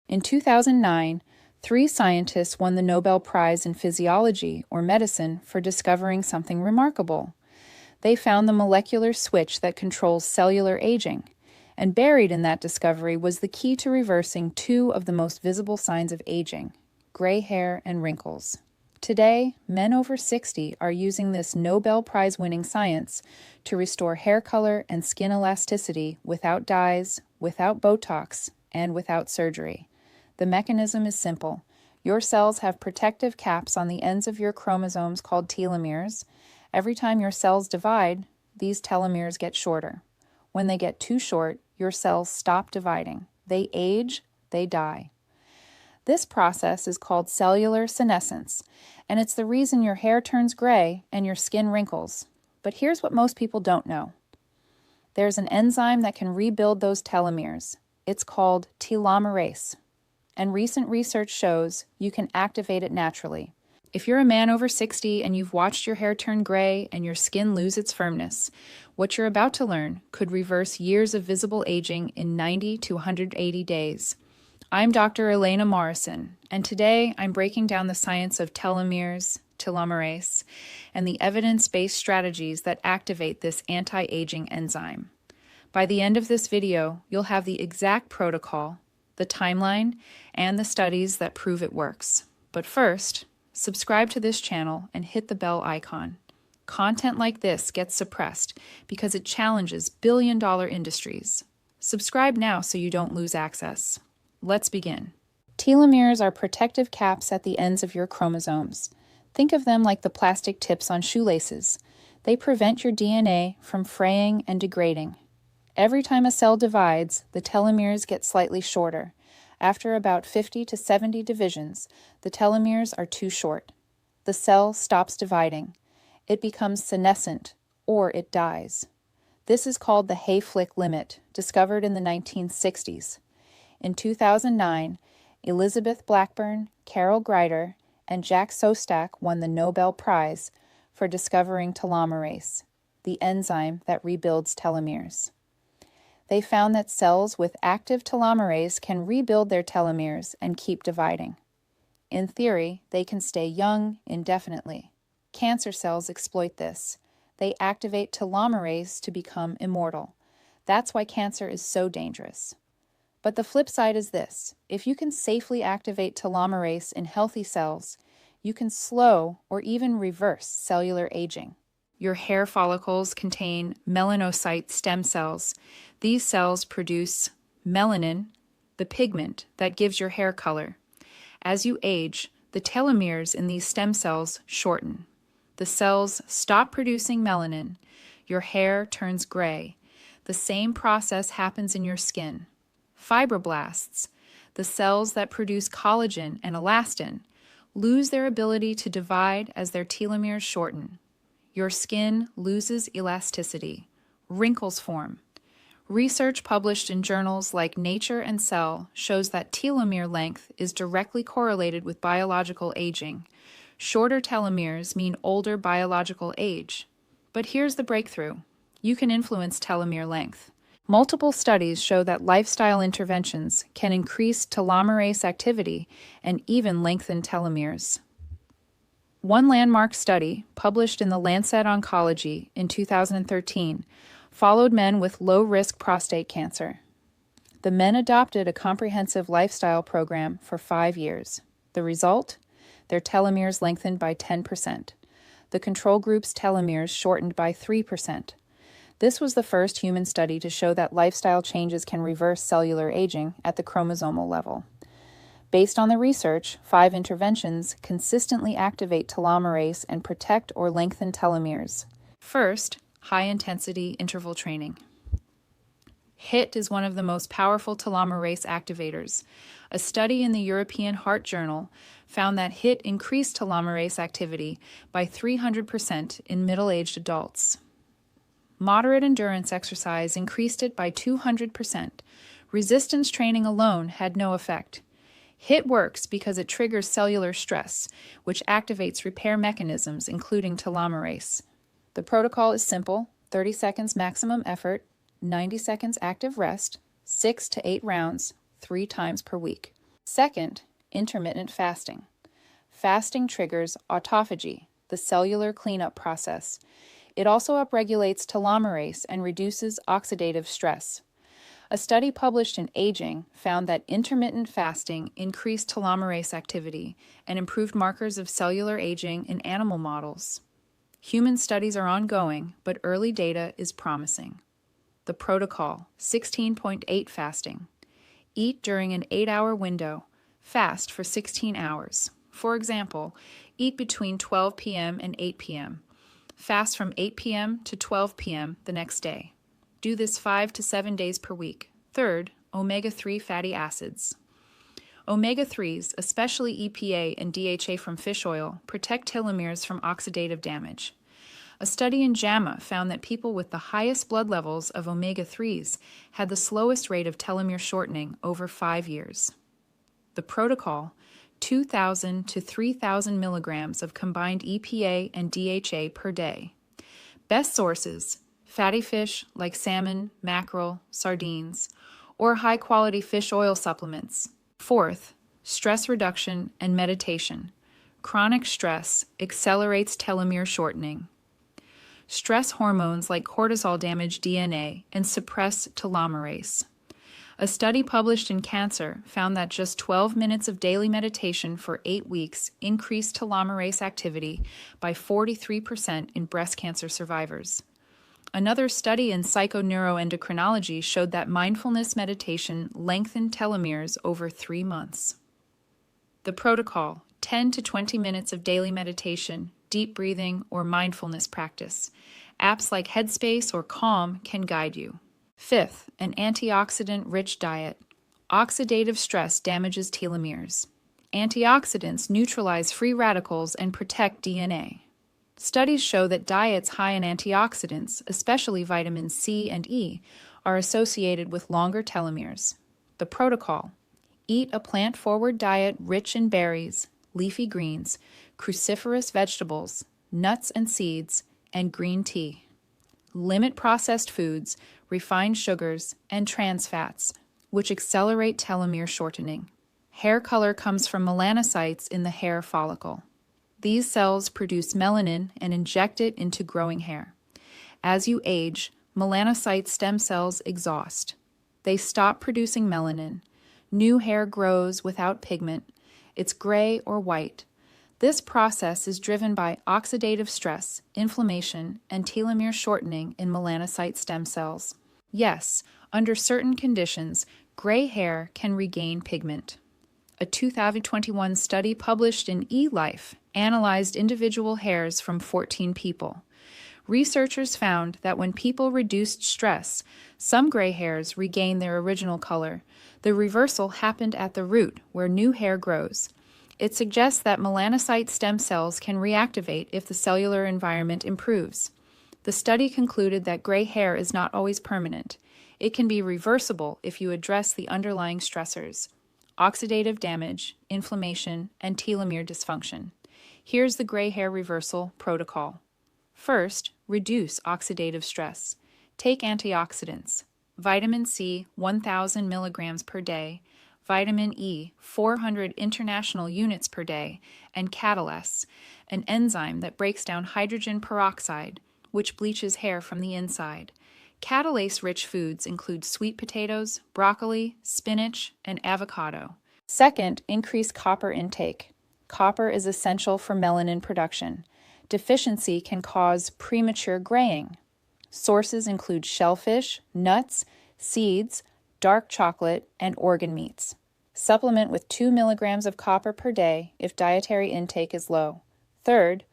In 2009, 3 scientists won the Nobel Prize in Physiology or Medicine for discovering something remarkable. They found the molecular switch that controls cellular aging, and buried in that discovery was the key to reversing 2 of the most visible signs of aging: gray hair and wrinkles. Today, men over 60 are using this Nobel Prize-winning science to restore hair color and skin elasticity without dyes, without Botox, and without surgery. The mechanism is simple. Your cells have protective caps on the ends of your chromosomes called telomeres. Every time your cells divide, these telomeres get shorter. When they get too short, your cells stop dividing. They age, they die. This process is called cellular senescence, and it's the reason your hair turns gray and your skin wrinkles. But here's what most people don't know. There's an enzyme that can rebuild those telomeres. It's called telomerase, and recent research shows you can activate it naturally. If you're a man over 60 and you've watched your hair turn gray and your skin lose its firmness, what you're about to learn could reverse years of visible aging in 90 to 180 days. I'm Dr. Elena Morrison, and today I'm breaking down the science of telomeres, telomerase, and the evidence-based strategies that activate this anti-aging enzyme. By the end of this video, you'll have the exact protocol, the timeline, and the studies that prove it works. But first, subscribe to this channel and hit the bell icon. Content like this gets suppressed because it challenges billion-dollar industries. Subscribe now so you don't lose access. Let's begin. Telomeres are protective caps at the ends of your chromosomes. Think of them like the plastic tips on shoelaces. They prevent your DNA from fraying and degrading. Every time a cell divides, the telomeres get slightly shorter. After about 50 to 70 divisions, the telomeres are too short. The cell stops dividing. It becomes senescent, or it dies. This is called the Hayflick limit, discovered in the 1960s. In 2009, Elizabeth Blackburn, Carol Greider, and Jack Szostak won the Nobel Prize for discovering telomerase, the enzyme that rebuilds telomeres. They found that cells with active telomerase can rebuild their telomeres and keep dividing. In theory, they can stay young indefinitely. Cancer cells exploit this. They activate telomerase to become immortal. That's why cancer is so dangerous. But the flip side is this: if you can safely activate telomerase in healthy cells, you can slow or even reverse cellular aging. Your hair follicles contain melanocyte stem cells. These cells produce melanin, the pigment that gives your hair color. As you age, the telomeres in these stem cells shorten. The cells stop producing melanin. Your hair turns gray. The same process happens in your skin. Fibroblasts, the cells that produce collagen and elastin, lose their ability to divide as their telomeres shorten. Your skin loses elasticity. Wrinkles form. Research published in journals like Nature and Cell shows that telomere length is directly correlated with biological aging. Shorter telomeres mean older biological age. But here's the breakthrough. You can influence telomere length. Multiple studies show that lifestyle interventions can increase telomerase activity and even lengthen telomeres. One landmark study, published in the Lancet Oncology in 2013, followed men with low-risk prostate cancer. The men adopted a comprehensive lifestyle program for 5 years. The result? Their telomeres lengthened by 10%. The control group's telomeres shortened by 3%. This was the first human study to show that lifestyle changes can reverse cellular aging at the chromosomal level. Based on the research, 5 interventions consistently activate telomerase and protect or lengthen telomeres. First, high-intensity interval training. HIIT is one of the most powerful telomerase activators. A study in the European Heart Journal found that HIIT increased telomerase activity by 300% in middle-aged adults. Moderate endurance exercise increased it by 200%. Resistance training alone had no effect. HIIT works because it triggers cellular stress, which activates repair mechanisms, including telomerase. The protocol is simple: 30 seconds maximum effort, 90 seconds active rest, 6 to 8 rounds, 3 times per week. Second, intermittent fasting. Fasting triggers autophagy, the cellular cleanup process. It also upregulates telomerase and reduces oxidative stress. A study published in Aging found that intermittent fasting increased telomerase activity and improved markers of cellular aging in animal models. Human studies are ongoing, but early data is promising. The protocol, 16.8 fasting. Eat during an 8-hour window. Fast for 16 hours. For example, eat between 12 p.m. and 8 p.m. Fast from 8 p.m. to 12 p.m. the next day. Do this 5 to 7 days per week. Third, omega-3 fatty acids. Omega-3s, especially EPA and DHA from fish oil, protect telomeres from oxidative damage. A study in JAMA found that people with the highest blood levels of omega-3s had the slowest rate of telomere shortening over 5 years. The protocol, 2,000 to 3,000 milligrams of combined EPA and DHA per day. Best sources, fatty fish like salmon, mackerel, sardines, or high-quality fish oil supplements. Fourth, stress reduction and meditation. Chronic stress accelerates telomere shortening. Stress hormones like cortisol damage DNA and suppress telomerase. A study published in Cancer found that just 12 minutes of daily meditation for 8 weeks increased telomerase activity by 43% in breast cancer survivors. Another study in psychoneuroendocrinology showed that mindfulness meditation lengthened telomeres over 3 months. The protocol, 10 to 20 minutes of daily meditation, deep breathing, or mindfulness practice. Apps like Headspace or Calm can guide you. Fifth, an antioxidant-rich diet. Oxidative stress damages telomeres. Antioxidants neutralize free radicals and protect DNA. Studies show that diets high in antioxidants, especially vitamins C and E, are associated with longer telomeres. The protocol: eat a plant-forward diet rich in berries, leafy greens, cruciferous vegetables, nuts and seeds, and green tea. Limit processed foods, refined sugars, and trans fats, which accelerate telomere shortening. Hair color comes from melanocytes in the hair follicle. These cells produce melanin and inject it into growing hair. As you age, melanocyte stem cells exhaust. They stop producing melanin. New hair grows without pigment. It's gray or white. This process is driven by oxidative stress, inflammation, and telomere shortening in melanocyte stem cells. Yes, under certain conditions, gray hair can regain pigment. A 2021 study published in eLife analyzed individual hairs from 14 people. Researchers found that when people reduced stress, some gray hairs regained their original color. The reversal happened at the root, where new hair grows. It suggests that melanocyte stem cells can reactivate if the cellular environment improves. The study concluded that gray hair is not always permanent. It can be reversible if you address the underlying stressors: oxidative damage, inflammation, and telomere dysfunction. Here's the gray hair reversal protocol. First, reduce oxidative stress. Take antioxidants: vitamin C, 1,000 milligrams per day, vitamin E, 400 international units per day, and catalase, an enzyme that breaks down hydrogen peroxide, which bleaches hair from the inside. Catalase-rich foods include sweet potatoes, broccoli, spinach, and avocado. Second, increase copper intake. Copper is essential for melanin production. Deficiency can cause premature graying. Sources include shellfish, nuts, seeds, dark chocolate, and organ meats. Supplement with 2 milligrams of copper per day if dietary intake is low. Third,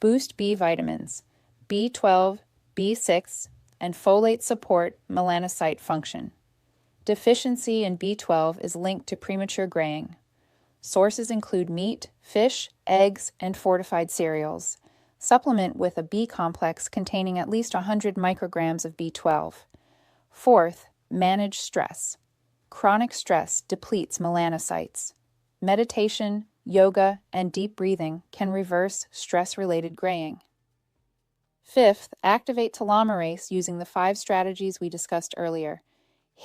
boost B vitamins. B12, B6, and folate support melanocyte function. Deficiency in B12 is linked to premature graying. Sources include meat, fish, eggs, and fortified cereals. Supplement with a B complex containing at least 100 micrograms of B12. Fourth, manage stress. Chronic stress depletes melanocytes. Meditation, yoga, and deep breathing can reverse stress-related graying. Fifth, activate telomerase using the 5 strategies we discussed earlier: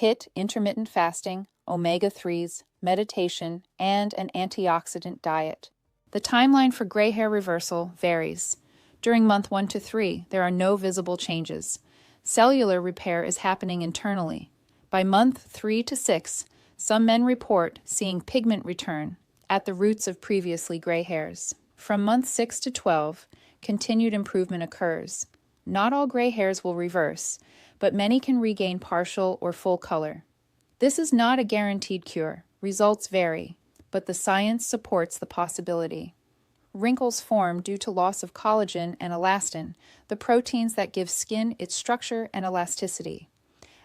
HIIT, intermittent fasting, omega-3s, meditation, and an antioxidant diet. The timeline for gray hair reversal varies. During month 1 to 3, there are no visible changes. Cellular repair is happening internally. By month 3 to 6, some men report seeing pigment return at the roots of previously gray hairs. From month 6 to 12, continued improvement occurs. Not all gray hairs will reverse, but many can regain partial or full color. This is not a guaranteed cure. Results vary, but the science supports the possibility. Wrinkles form due to loss of collagen and elastin, the proteins that give skin its structure and elasticity.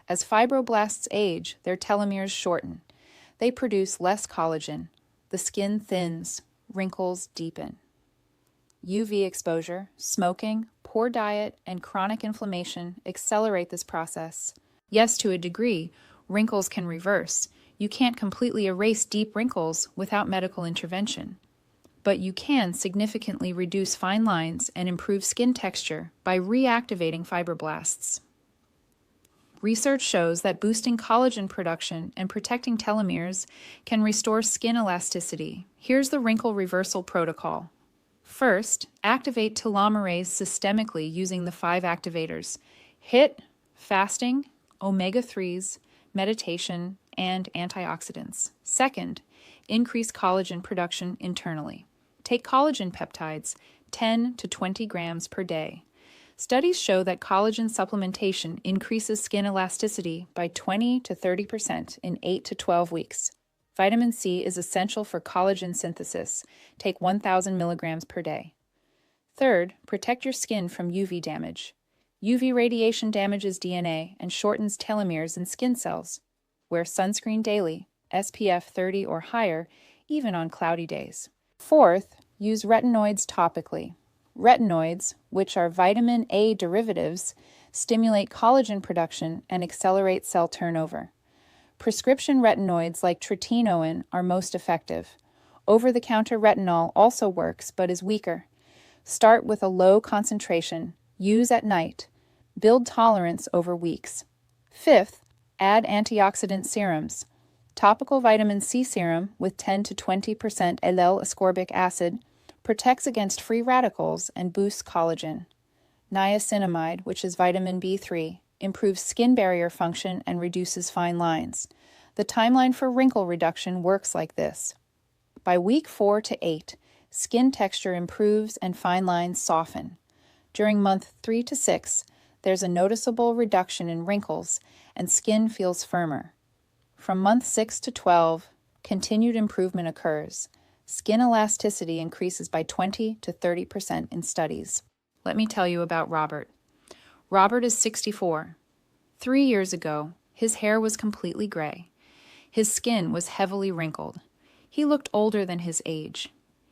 As fibroblasts age, their telomeres shorten. They produce less collagen. The skin thins. Wrinkles deepen. UV exposure, smoking, poor diet, and chronic inflammation accelerate this process. Yes, to a degree, wrinkles can reverse. You can't completely erase deep wrinkles without medical intervention. But you can significantly reduce fine lines and improve skin texture by reactivating fibroblasts. Research shows that boosting collagen production and protecting telomeres can restore skin elasticity. Here's the wrinkle reversal protocol. First, activate telomerase systemically using the 5 activators: HIIT, fasting, omega-3s, meditation, and antioxidants. Second, increase collagen production internally. Take collagen peptides, 10 to 20 grams per day. Studies show that collagen supplementation increases skin elasticity by 20 to 30% in 8 to 12 weeks. Vitamin C is essential for collagen synthesis. Take 1,000 milligrams per day. Third, protect your skin from UV damage. UV radiation damages DNA and shortens telomeres in skin cells. Wear sunscreen daily, SPF 30 or higher, even on cloudy days. Fourth, use retinoids topically. Retinoids, which are vitamin A derivatives, stimulate collagen production and accelerate cell turnover. Prescription retinoids like tretinoin are most effective. Over-the-counter retinol also works but is weaker. Start with a low concentration. Use at night. Build tolerance over weeks. Fifth, add antioxidant serums. Topical vitamin C serum with 10 to 20% allyl-ascorbic acid protects against free radicals and boosts collagen. Niacinamide, which is vitamin B3, improves skin barrier function and reduces fine lines. The timeline for wrinkle reduction works like this. By week 4 to 8, skin texture improves and fine lines soften. During month 3 to 6, there's a noticeable reduction in wrinkles and skin feels firmer. From month 6 to 12, continued improvement occurs. Skin elasticity increases by 20 to 30% in studies. Let me tell you about Robert. Robert is 64. 3 years ago, his hair was completely gray. His skin was heavily wrinkled. He looked older than his age.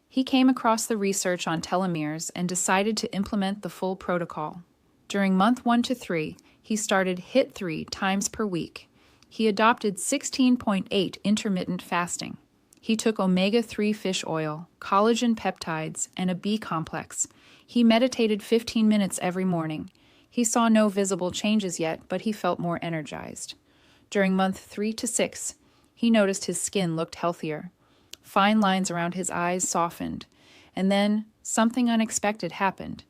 He came across the research on telomeres and decided to implement the full protocol. During month 1 to 3, he started HIIT 3 times per week. He adopted 16.8 intermittent fasting. He took omega-3 fish oil, collagen peptides, and a B complex. He meditated 15 minutes every morning. He saw no visible changes yet, but he felt more energized. During month 3 to 6, he noticed his skin looked healthier. Fine lines around his eyes softened. And then something unexpected happened.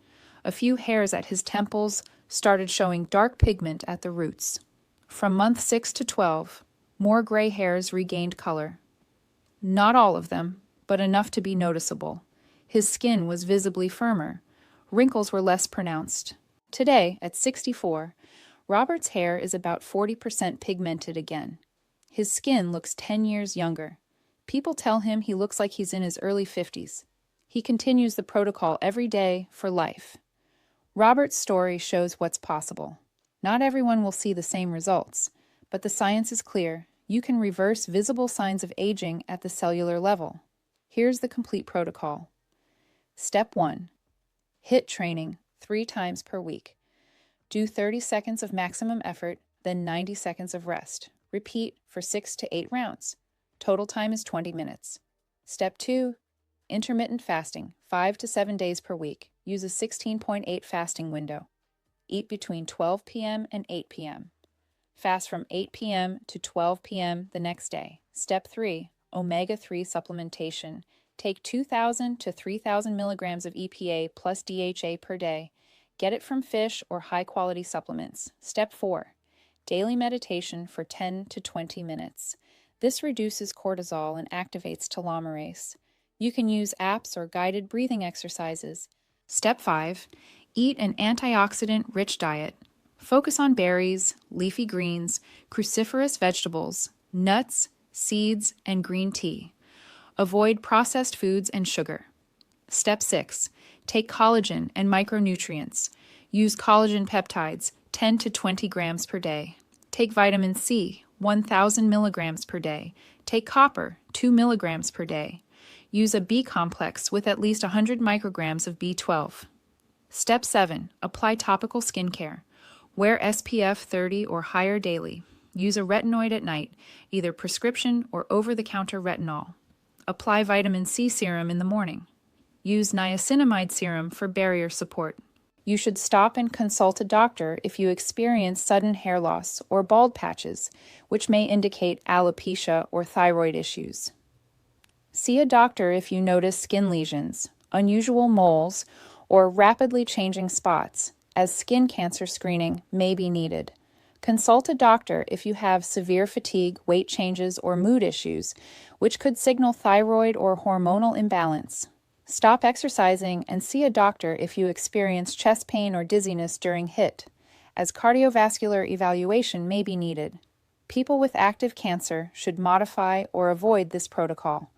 A few hairs at his temples started showing dark pigment at the roots. From month 6 to 12, more gray hairs regained color. Not all of them, but enough to be noticeable. His skin was visibly firmer. Wrinkles were less pronounced. Today, at 64, Robert's hair is about 40% pigmented again. His skin looks 10 years younger. People tell him he looks like he's in his early 50s. He continues the protocol every day for life. Robert's story shows what's possible. Not everyone will see the same results, but the science is clear. You can reverse visible signs of aging at the cellular level. Here's the complete protocol. Step 1. HIIT training 3 times per week. Do 30 seconds of maximum effort, then 90 seconds of rest. Repeat for 6 to 8 rounds. Total time is 20 minutes. Step 2. Intermittent fasting 5 to 7 days per week. Use a 16.8 fasting window. Eat between 12 p.m. and 8 p.m. Fast from 8 p.m. to 12 p.m. the next day. Step 3. Omega-3 supplementation. Take 2,000 to 3,000 milligrams of EPA plus DHA per day. Get it from fish or high-quality supplements. Step 4. Daily meditation for 10 to 20 minutes. This reduces cortisol and activates telomerase. You can use apps or guided breathing exercises. Step 5. Eat an antioxidant-rich diet. Focus on berries, leafy greens, cruciferous vegetables, nuts, seeds, and green tea. Avoid processed foods and sugar. Step 6. Take collagen and micronutrients. Use collagen peptides, 10 to 20 grams per day. Take vitamin C, 1,000 milligrams per day. Take copper, 2 milligrams per day. Use a B complex with at least 100 micrograms of B12. Step 7. Apply topical skincare. Wear SPF 30 or higher daily. Use a retinoid at night, either prescription or over-the-counter retinol. Apply vitamin C serum in the morning. Use niacinamide serum for barrier support. You should stop and consult a doctor if you experience sudden hair loss or bald patches, which may indicate alopecia or thyroid issues. See a doctor if you notice skin lesions, unusual moles, or rapidly changing spots, as skin cancer screening may be needed. Consult a doctor if you have severe fatigue, weight changes, or mood issues, which could signal thyroid or hormonal imbalance. Stop exercising and see a doctor if you experience chest pain or dizziness during HIIT, as cardiovascular evaluation may be needed. People with active cancer should modify or avoid this protocol.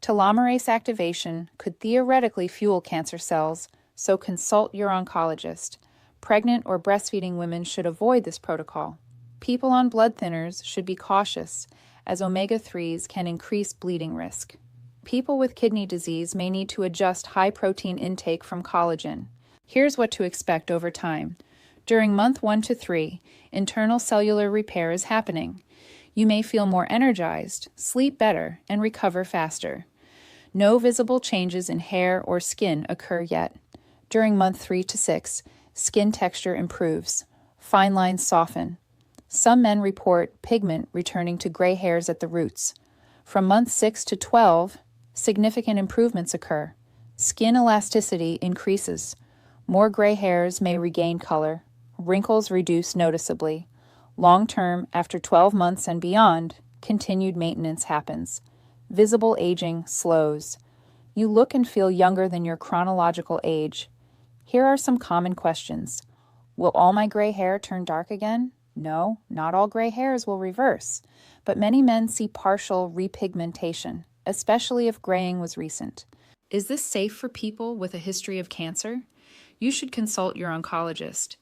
Telomerase activation could theoretically fuel cancer cells, so consult your oncologist. Pregnant or breastfeeding women should avoid this protocol. People on blood thinners should be cautious, as omega-3s can increase bleeding risk. People with kidney disease may need to adjust high-protein intake from collagen. Here's what to expect over time. During month 1 to 3, internal cellular repair is happening. You may feel more energized, sleep better, and recover faster. No visible changes in hair or skin occur yet. During month 3 to 6, skin texture improves. Fine lines soften. Some men report pigment returning to gray hairs at the roots. From month 6 to 12, significant improvements occur. Skin elasticity increases. More gray hairs may regain color. Wrinkles reduce noticeably. Long-term, after 12 months and beyond, continued maintenance happens. Visible aging slows. You look and feel younger than your chronological age. Here are some common questions. Will all my gray hair turn dark again? No, not all gray hairs will reverse, but many men see partial repigmentation, especially if graying was recent. Is this safe for people with a history of cancer? You should consult your oncologist.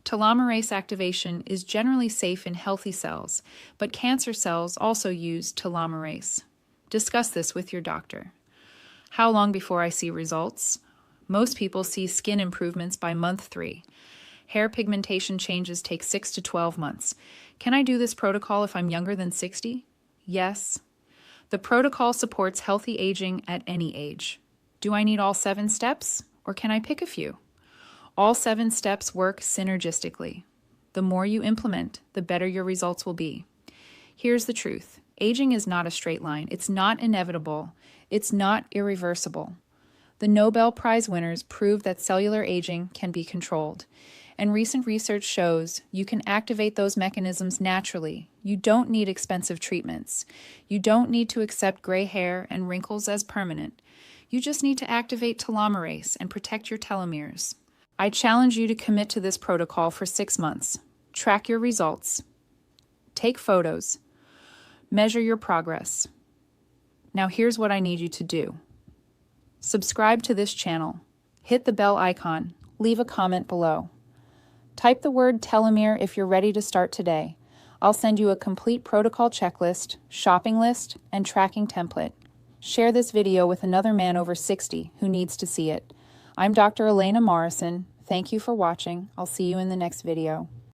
Telomerase activation is generally safe in healthy cells, but cancer cells also use telomerase. Discuss this with your doctor. How long before I see results? Most people see skin improvements by month 3. Hair pigmentation changes take 6 to 12 months. Can I do this protocol if I'm younger than 60? Yes. The protocol supports healthy aging at any age. Do I need all 7 steps, or can I pick a few? All 7 steps work synergistically. The more you implement, the better your results will be. Here's the truth. Aging is not a straight line. It's not inevitable. It's not irreversible. The Nobel Prize winners prove that cellular aging can be controlled. And recent research shows you can activate those mechanisms naturally. You don't need expensive treatments. You don't need to accept gray hair and wrinkles as permanent. You just need to activate telomerase and protect your telomeres. I challenge you to commit to this protocol for 6 months. Track your results. Take photos. Measure your progress. Now here's what I need you to do. Subscribe to this channel. Hit the bell icon. Leave a comment below. Type the word telomere if you're ready to start today. I'll send you a complete protocol checklist, shopping list, and tracking template. Share this video with another man over 60 who needs to see it. I'm Dr. Elena Morrison. Thank you for watching. I'll see you in the next video.